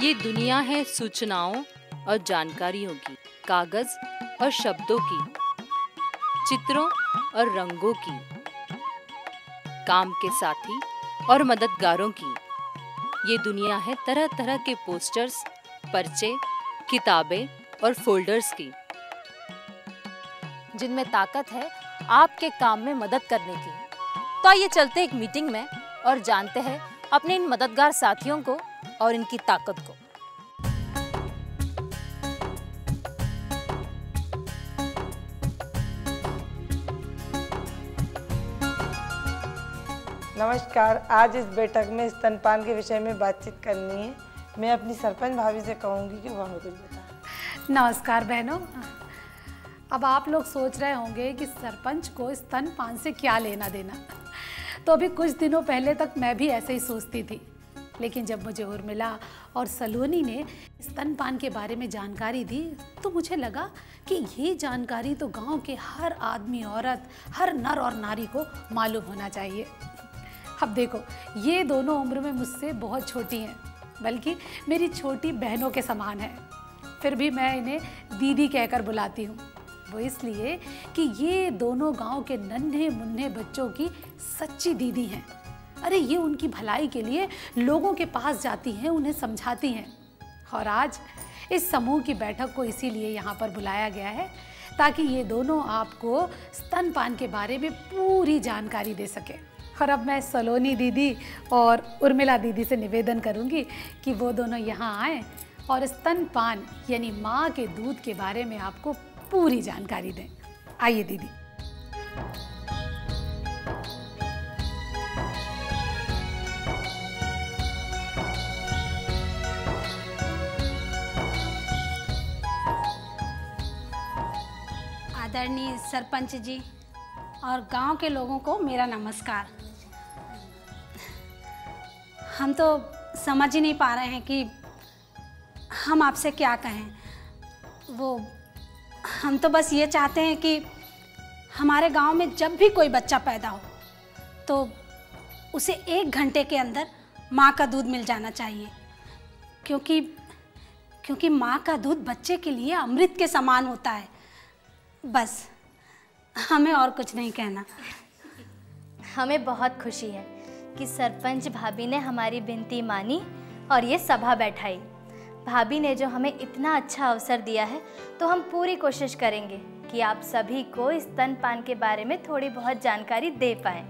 ये दुनिया है सूचनाओं और जानकारियों की, कागज और शब्दों की, चित्रों और रंगों की, काम के साथी और मददगारों की। ये दुनिया है तरह तरह के पोस्टर्स, पर्चे, किताबें और फोल्डर्स की, जिनमें ताकत है आपके काम में मदद करने की। तो आइए चलते एक मीटिंग में और जानते हैं अपने इन मददगार साथियों को और इनकी ताकत को। नमस्कार। आज इस बैठक में स्तनपान के विषय में बातचीत करनी है। मैं अपनी सरपंच भाभी से कहूँगी कि वह हमें कुछ बताए। नमस्कार बहनों। अब आप लोग सोच रहे होंगे कि सरपंच को स्तनपान से क्या लेना देना। तो अभी कुछ दिनों पहले तक मैं भी ऐसे ही सोचती थी, लेकिन जब मुझे उर्मिला और सलोनी ने स्तनपान के बारे में जानकारी दी तो मुझे लगा कि ये जानकारी तो गांव के हर आदमी, औरत, हर नर और नारी को मालूम होना चाहिए। अब देखो, ये दोनों उम्र में मुझसे बहुत छोटी हैं, बल्कि मेरी छोटी बहनों के समान हैं। फिर भी मैं इन्हें दीदी कहकर बुलाती हूँ। वो इसलिए कि ये दोनों गांव के नन्हे मुन्ने बच्चों की सच्ची दीदी हैं। अरे ये उनकी भलाई के लिए लोगों के पास जाती हैं, उन्हें समझाती हैं। और आज इस समूह की बैठक को इसीलिए यहाँ पर बुलाया गया है ताकि ये दोनों आपको स्तनपान के बारे में पूरी जानकारी दे सके। और अब मैं सलोनी दीदी और उर्मिला दीदी से निवेदन करूँगी कि वो दोनों यहाँ आएँ और स्तनपान यानी माँ के दूध के बारे में आपको पूरी जानकारी दें। आइए दीदी। आदरणीय सरपंच जी और गांव के लोगों को मेरा नमस्कार। हम तो समझ ही नहीं पा रहे हैं कि हम आपसे क्या कहें। हम तो बस ये चाहते हैं कि हमारे गांव में जब भी कोई बच्चा पैदा हो तो उसे 1 घंटे के अंदर माँ का दूध मिल जाना चाहिए, क्योंकि माँ का दूध बच्चे के लिए अमृत के समान होता है। बस हमें और कुछ नहीं कहना। हमें बहुत खुशी है कि सरपंच भाभी ने हमारी विनती मानी और ये सभा बैठाई। भाभी ने जो हमें इतना अच्छा अवसर दिया है, तो हम पूरी कोशिश करेंगे कि आप सभी को स्तनपान के बारे में थोड़ी बहुत जानकारी दे पाएं।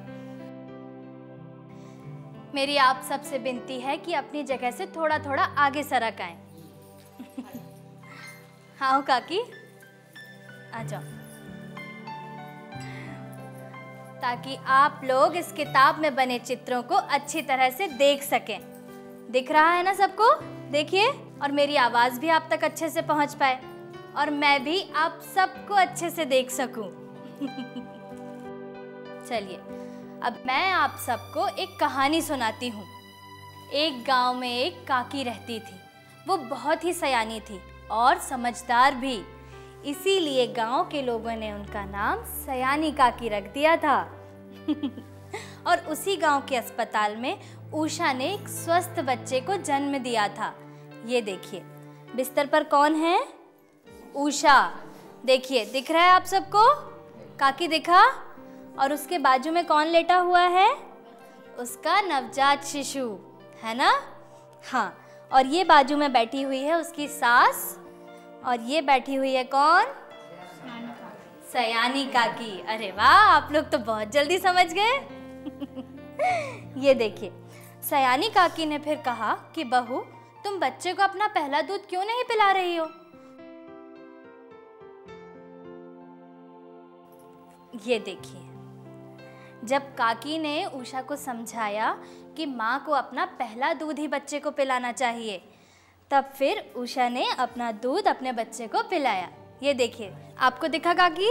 मेरी आप सबसे विनती है कि अपनी जगह से थोड़ा थोड़ा आगे सरक आएं। हाँ काकी, आ जाओ, ताकि आप लोग इस किताब में बने चित्रों को अच्छी तरह से देख सकें। दिख रहा है ना सबको? देखिए, और मेरी आवाज़ भी आप तक अच्छे से पहुंच पाए और मैं भी आप सबको अच्छे से देख सकूं। चलिए, अब मैं आप सबको एक कहानी सुनाती हूँ। एक गांव में एक काकी रहती थी। वो बहुत ही सयानी थी और समझदार भी, इसीलिए गांव के लोगों ने उनका नाम सयानी काकी रख दिया था। और उसी गांव के अस्पताल में उषा ने एक स्वस्थ बच्चे को जन्म दिया था। ये देखिए, बिस्तर पर कौन है? उषा। देखिए, दिख रहा है आप सबको? काकी दिखा? और उसके बाजू में कौन लेटा हुआ है? उसका नवजात शिशु, है ना? हाँ, और ये बाजू में बैठी हुई है उसकी सास, और ये बैठी हुई है कौन? सयानी काकी। अरे वाह, आप लोग तो बहुत जल्दी समझ गए। ये देखिए, सयानी काकी ने फिर कहा कि बहू, तुम बच्चे को अपना पहला दूध क्यों नहीं पिला रही हो? ये देखिए, जब काकी ने उषा को समझाया कि माँ को अपना पहला दूध ही बच्चे को पिलाना चाहिए, तब फिर उषा ने अपना दूध अपने बच्चे को पिलाया। ये देखिए, आपको दिखा काकी?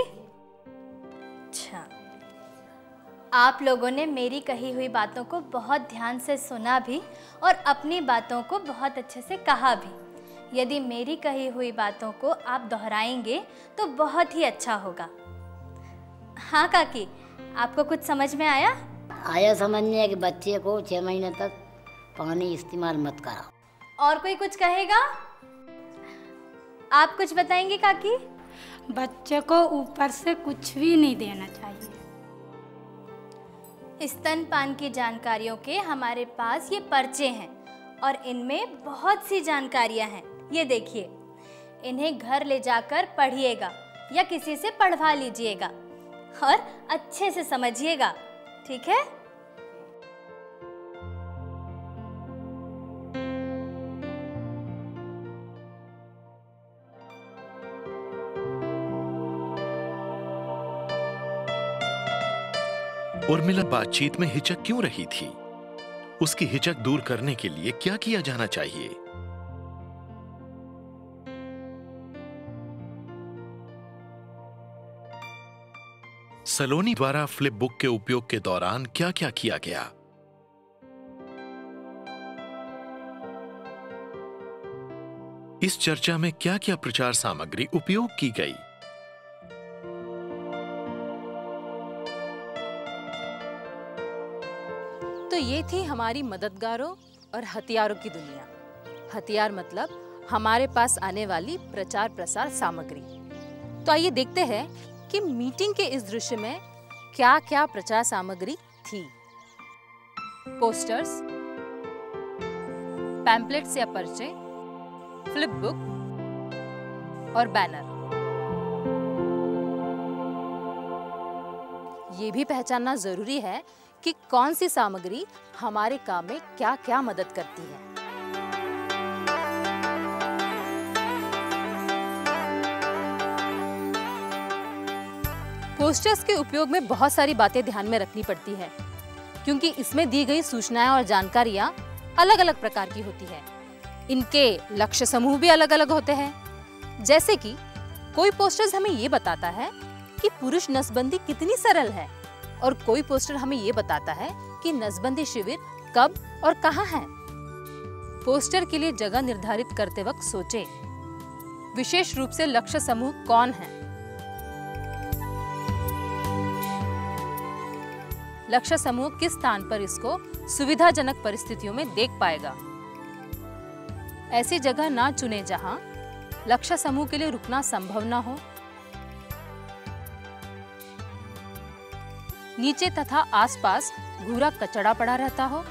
अच्छा, आप लोगों ने मेरी कही हुई बातों को बहुत ध्यान से सुना भी और अपनी बातों को बहुत अच्छे से कहा भी। यदि मेरी कही हुई बातों को आप दोहराएंगे तो बहुत ही अच्छा होगा। हाँ काकी, आपको कुछ समझ में आया? आया समझ में कि बच्चे को 6 महीने तक पानी इस्तेमाल मत करो। और कोई कुछ कहेगा? आप कुछ बताएंगे काकी? बच्चे को ऊपर से कुछ भी नहीं देना चाहिए। स्तनपान की जानकारियों के हमारे पास ये पर्चे हैं और इनमें बहुत सी जानकारियां हैं। ये देखिए, इन्हें घर ले जाकर पढ़िएगा या किसी से पढ़वा लीजिएगा और अच्छे से समझिएगा, ठीक है? उर्मिला बातचीत में हिचक क्यों रही थी? उसकी हिचक दूर करने के लिए क्या किया जाना चाहिए? सलोनी द्वारा फ्लिप बुक के उपयोग के दौरान क्या क्या किया गया? इस चर्चा में क्या क्या प्रचार सामग्री उपयोग की गई? तो ये थी हमारी मददगारों और हथियारों की दुनिया। हथियार मतलब हमारे पास आने वाली प्रचार प्रसार सामग्री। तो आइए देखते हैं कि मीटिंग के इस दृश्य में क्या क्या प्रचार सामग्री थी। पोस्टर्स, पैम्पलेट्स या पर्चे, फ्लिप बुक और बैनर। ये भी पहचानना जरूरी है कि कौन सी सामग्री हमारे काम में क्या क्या मदद करती है। पोस्टर्स के उपयोग में बहुत सारी बातें ध्यान में रखनी पड़ती है, क्योंकि इसमें दी गई सूचनाएं और जानकारियां अलग अलग प्रकार की होती है। इनके लक्ष्य समूह भी अलग अलग होते हैं। जैसे कि कोई पोस्टर्स हमें ये बताता है कि पुरुष नसबंदी कितनी सरल है, और कोई पोस्टर हमें ये बताता है कि नसबंदी शिविर कब और कहाँ है। पोस्टर के लिए जगह निर्धारित करते वक्त सोचें, विशेष रूप से लक्ष्य समूह कौन है। लक्ष्य समूह किस स्थान पर इसको सुविधाजनक परिस्थितियों में देख पाएगा। ऐसी जगह ना चुने जहां लक्ष्य समूह के लिए रुकना संभव ना हो। नीचे तथा आसपास भूरा कचड़ा पड़ा रहता हो।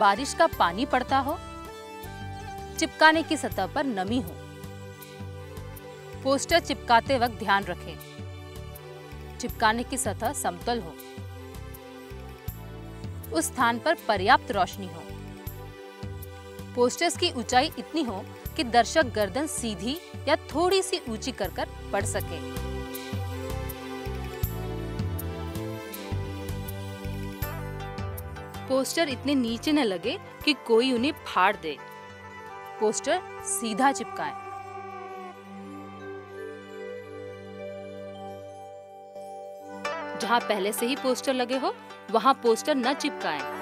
बारिश का पानी पड़ता हो। चिपकाने की सतह पर नमी हो। पोस्टर चिपकाते वक्त ध्यान रखें, चिपकाने की सतह समतल हो। उस स्थान पर पर्याप्त रोशनी हो। पोस्टर्स की ऊंचाई इतनी हो कि दर्शक गर्दन सीधी या थोड़ी सी ऊंची कर पढ़ सके। पोस्टर इतने नीचे न लगे कि कोई उन्हें फाड़ दे। पोस्टर सीधा चिपकाएं। जहां पहले से ही पोस्टर लगे हो वहां पोस्टर न चिपकाएं।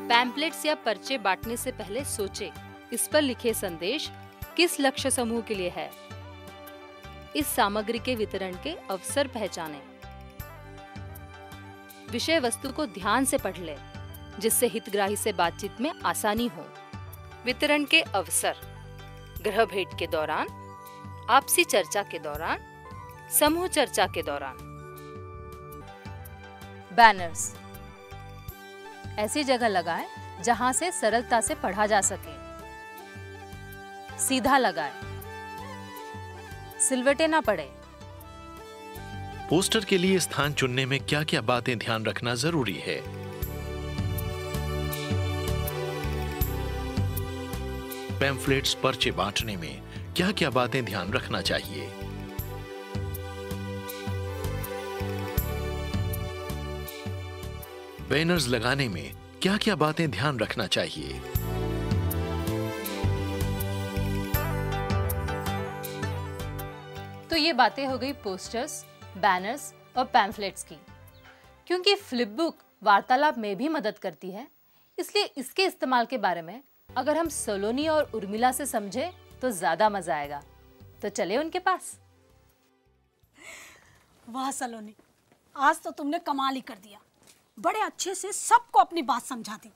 पैम्पलेट्स या पर्चे बांटने से पहले सोचें, इस पर लिखे संदेश किस लक्ष्य समूह के लिए है। इस सामग्री के वितरण के अवसर पहचानें। विषय वस्तु को ध्यान से पढ़ लें, जिससे हितग्राही से बातचीत में आसानी हो। वितरण के अवसर: गृह भेंट के दौरान, आपसी चर्चा के दौरान, समूह चर्चा के दौरान। बैनर्स ऐसी जगह लगाएं जहां से सरलता से पढ़ा जा सके। सीधा लगाएं, सिलवटें ना पड़े। पोस्टर के लिए स्थान चुनने में क्या क्या बातें ध्यान रखना जरूरी है? पैम्फलेट्स, पर्चे बांटने में क्या क्या बातें ध्यान रखना चाहिए? बैनर्स लगाने में क्या क्या बातें ध्यान रखना चाहिए? तो ये बातें हो गई पोस्टर्स, बैनर्स और पैम्फलेट्स की। क्योंकि फ्लिप बुक वार्तालाप में भी मदद करती है, इसलिए इसके इस्तेमाल के बारे में अगर हम सलोनी और उर्मिला से समझे तो ज्यादा मजा आएगा। तो चले उनके पास। वाह सलोनी, आज तो तुमने कमाल ही कर दिया। बड़े अच्छे से सबको अपनी बात समझा दी।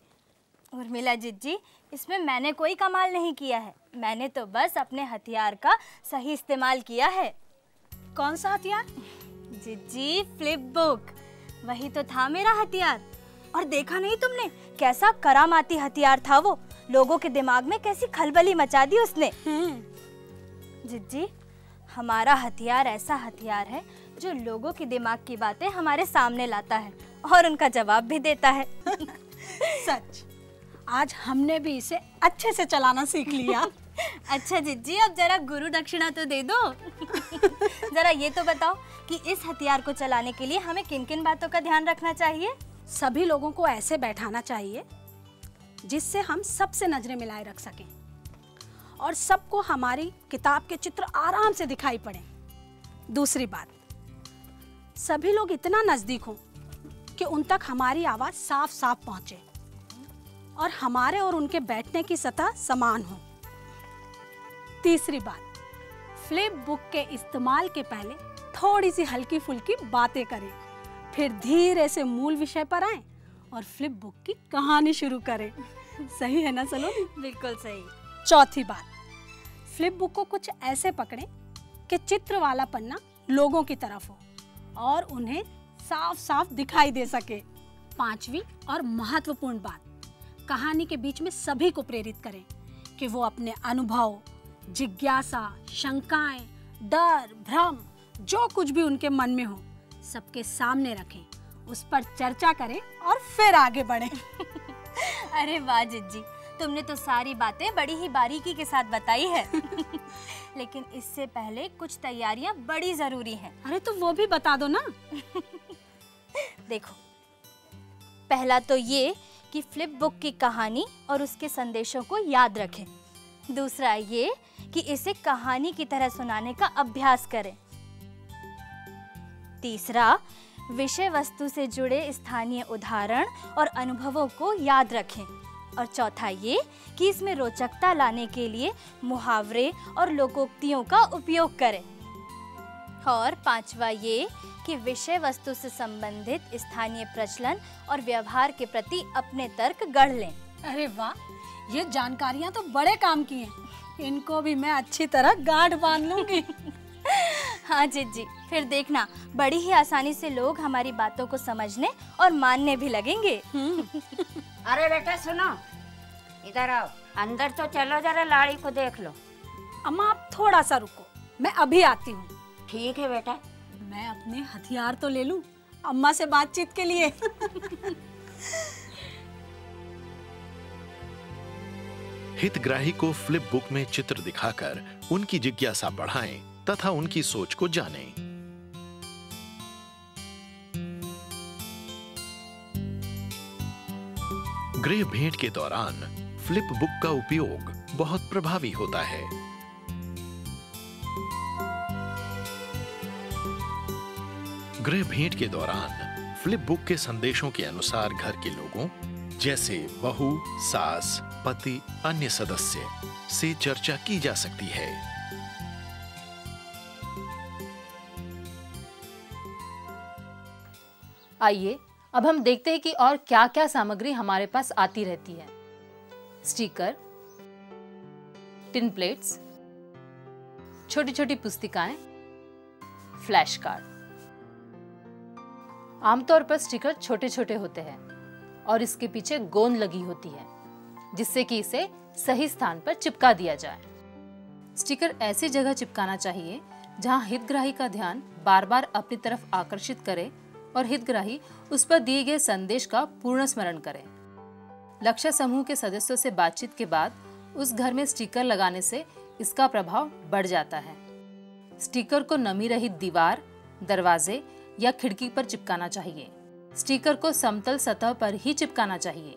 उर्मिला जिज्जी, इसमें मैंने कोई कमाल नहीं किया है। मैंने तो बस अपने हथियार का सही इस्तेमाल किया है। कौन सा हथियार? जिज्जी, फ्लिप बुक, वही तो था मेरा हथियार। और देखा नहीं तुमने कैसा करामाती हथियार था वो? लोगों के दिमाग में कैसी खलबली मचा दी उसने। जिज्जी, हमारा हथियार ऐसा हथियार है जो लोगों के दिमाग की बातें हमारे सामने लाता है और उनका जवाब भी देता है। सच, आज हमने भी इसे अच्छे से चलाना सीख लिया। अच्छा जिज्जी, अब जरा गुरु दक्षिणा तो दे दो। जरा ये तो बताओ कि इस हथियार को चलाने के लिए हमें किन किन बातों का ध्यान रखना चाहिए? सभी लोगों को ऐसे बैठाना चाहिए जिससे हम सबसे नजरें मिलाए रख सकें और सबको हमारी किताब के चित्र आराम से दिखाई पड़े। दूसरी बात, सभी लोग इतना नजदीक हों कि उन तक हमारी आवाज साफ साफ पहुंचे और हमारे और उनके बैठने की सतह समान हो। तीसरी बात, फ्लिप बुक के इस्तेमाल के पहले थोड़ी सी हल्की फुल्की बातें करें, फिर धीरे से मूल विषय पर आएं और फ्लिप बुक की कहानी शुरू करें। सही है ना सलोनी? बिल्कुल सही। चौथी बात, फ्लिप बुक को कुछ ऐसे पकड़ें कि चित्र वाला पन्ना लोगों की तरफ हो और उन्हें साफ साफ दिखाई दे सके। पांचवी और महत्वपूर्ण बात, कहानी के बीच में सभी को प्रेरित करें कि वो अपने अनुभव, जिज्ञासा, शंकाएं, डर, भ्रम, जो कुछ भी उनके मन में हो सबके सामने रखें, उस पर चर्चा करें और फिर आगे बढ़ें। अरे वाह जिज्जी, तुमने तो सारी बातें बड़ी ही बारीकी के साथ बताई है। लेकिन इससे पहले कुछ तैयारियां बड़ी जरूरी हैं। अरे तो वो भी बता दो ना। देखो, पहला तो ये कि फ्लिप बुक की कहानी और उसके संदेशों को याद रखें। दूसरा ये कि इसे कहानी की तरह सुनाने का अभ्यास करें। तीसरा, विषय वस्तु से जुड़े स्थानीय उदाहरण और अनुभवों को याद रखें। और चौथा ये कि इसमें रोचकता लाने के लिए मुहावरे और लोकोक्तियों का उपयोग करें। और पांचवा ये कि विषय वस्तु से संबंधित स्थानीय प्रचलन और व्यवहार के प्रति अपने तर्क गढ़ लें। अरे वाह, ये जानकारियां तो बड़े काम की हैं। इनको भी मैं अच्छी तरह गांठ बांध लूंगी। हाँ जिज्जी, फिर देखना बड़ी ही आसानी से लोग हमारी बातों को समझने और मानने भी लगेंगे। अरे बेटा सुनो, इधर आओ, अंदर तो चलो, जरा लाड़ी को देख लो। अम्मा आप थोड़ा सा रुको, मैं अभी आती हूँ। ठीक है बेटा। मैं अपने हथियार तो ले लूं अम्मा से बातचीत के लिए। हितग्राही को फ्लिप बुक में चित्र दिखाकर उनकी जिज्ञासा बढ़ाएं तथा उनकी सोच को जानें। गृह भेंट के दौरान फ्लिप बुक का उपयोग बहुत प्रभावी होता है। गृह भेंट के दौरान फ्लिप बुक के संदेशों के अनुसार घर के लोगों जैसे बहू, सास, पति, अन्य सदस्य से चर्चा की जा सकती है। आइए अब हम देखते हैं कि और क्या क्या सामग्री हमारे पास आती रहती है। स्टिकर, टिन प्लेट्स, छोटी छोटी पुस्तिकाएं, फ्लैश कार्ड। आमतौर पर स्टिकर छोटे छोटे होते हैं और इसके पीछे गोंद लगी होती है जिससे कि इसे सही स्थान पर चिपका दिया जाए। स्टिकर ऐसी जगह चिपकाना चाहिए जहां हितग्राही का ध्यान बार बार अपनी तरफ आकर्षित करे और हितग्राही उस पर दिए गए संदेश का पूर्ण स्मरण करे। लक्ष्य समूह के सदस्यों से बातचीत के बाद उस घर में स्टिकर लगाने से इसका प्रभाव बढ़ जाता है। स्टिकर को नमी रहित दीवार, दरवाजे या खिड़की पर चिपकाना चाहिए। स्टिकर को समतल सतह पर ही चिपकाना चाहिए।